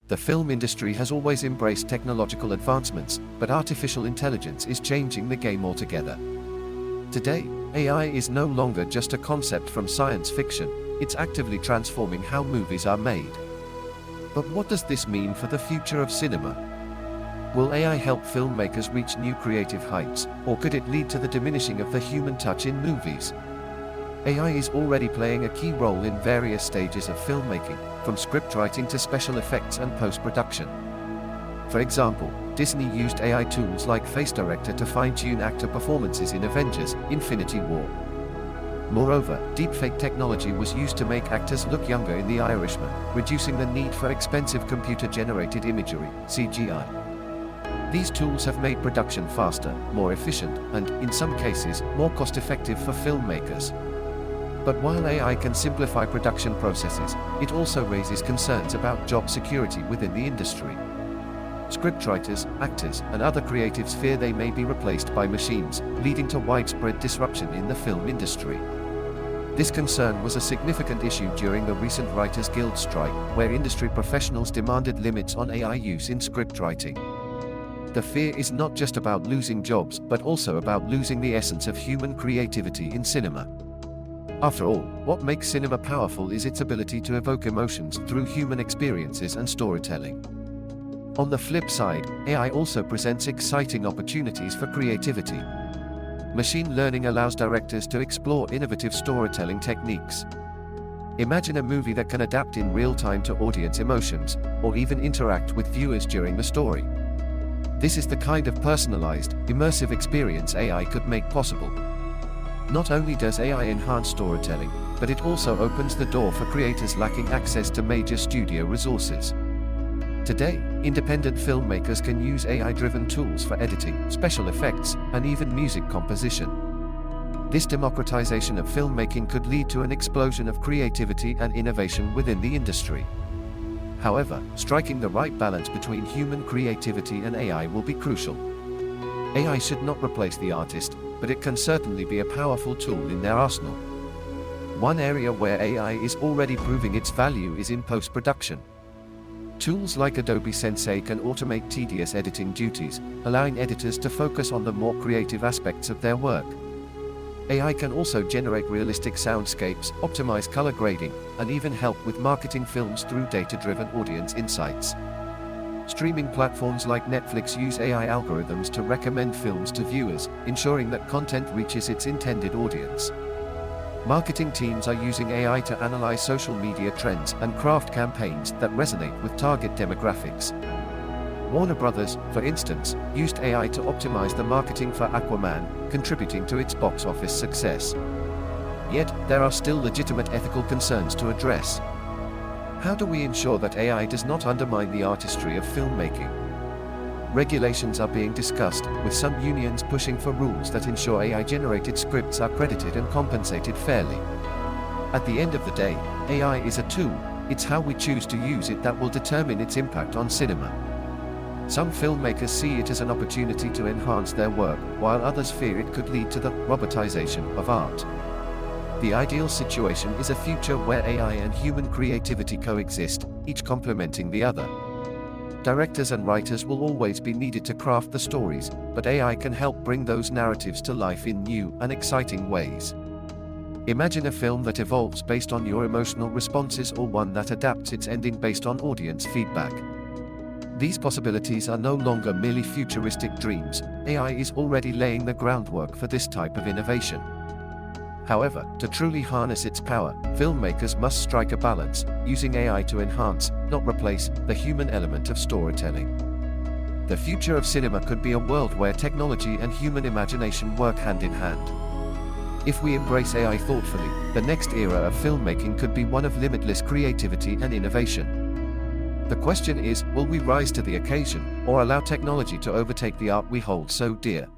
The film industry has always embraced technological advancements, but artificial intelligence is changing the game altogether. Today, AI is no longer just a concept from science fiction, it's actively transforming how movies are made. But what does this mean for the future of cinema? Will AI help filmmakers reach new creative heights, or could it lead to the diminishing of the human touch in movies? AI is already playing a key role in various stages of filmmaking, from scriptwriting to special effects and post-production. For example, Disney used AI tools like FaceDirector to fine-tune actor performances in Avengers: Infinity War. Moreover, Deepfake technology was used to make actors look younger in The Irishman, reducing the need for expensive computer-generated imagery, CGI. These tools have made production faster, more efficient, and, in some cases, more cost-effective for filmmakers. But while AI can simplify production processes, it also raises concerns about job security within the industry. Scriptwriters, actors, and other creatives fear they may be replaced by machines, leading to widespread disruption in the film industry. This concern was a significant issue during the recent Writers Guild strike, where industry professionals demanded limits on AI use in scriptwriting. The fear is not just about losing jobs, but also about losing the essence of human creativity in cinema. After all, what makes cinema powerful is its ability to evoke emotions through human experiences and storytelling. On the flip side, AI also presents exciting opportunities for creativity. Machine learning allows directors to explore innovative storytelling techniques. Imagine a movie that can adapt in real time to audience emotions, or even interact with viewers during the story. This is the kind of personalized, immersive experience AI could make possible. Not only does AI enhance storytelling, but it also opens the door for creators lacking access to major studio resources. Today, independent filmmakers can use AI-driven tools for editing, special effects, and even music composition. This democratization of filmmaking could lead to an explosion of creativity and innovation within the industry. However, striking the right balance between human creativity and AI will be crucial. AI should not replace the artist, but it can certainly be a powerful tool in their arsenal. One area where AI is already proving its value is in post-production. Tools like Adobe Sensei can automate tedious editing duties, allowing editors to focus on the more creative aspects of their work. AI can also generate realistic soundscapes, optimize color grading, and even help with marketing films through data-driven audience insights. Streaming platforms like Netflix use AI algorithms to recommend films to viewers, ensuring that content reaches its intended audience. Marketing teams are using AI to analyze social media trends and craft campaigns that resonate with target demographics. Warner Bros., for instance, used AI to optimize the marketing for Aquaman, contributing to its box office success. Yet, there are still legitimate ethical concerns to address. How do we ensure that AI does not undermine the artistry of filmmaking? Regulations are being discussed, with some unions pushing for rules that ensure AI-generated scripts are credited and compensated fairly. At the end of the day, AI is a tool. It's how we choose to use it that will determine its impact on cinema. Some filmmakers see it as an opportunity to enhance their work, while others fear it could lead to the robotization of art. The ideal situation is a future where AI and human creativity coexist, each complementing the other. Directors and writers will always be needed to craft the stories, but AI can help bring those narratives to life in new and exciting ways. Imagine a film that evolves based on your emotional responses, or one that adapts its ending based on audience feedback. These possibilities are no longer merely futuristic dreams. AI is already laying the groundwork for this type of innovation. However, to truly harness its power, filmmakers must strike a balance, using AI to enhance, not replace, the human element of storytelling. The future of cinema could be a world where technology and human imagination work hand in hand. If we embrace AI thoughtfully, the next era of filmmaking could be one of limitless creativity and innovation. The question is, will we rise to the occasion, or allow technology to overtake the art we hold so dear?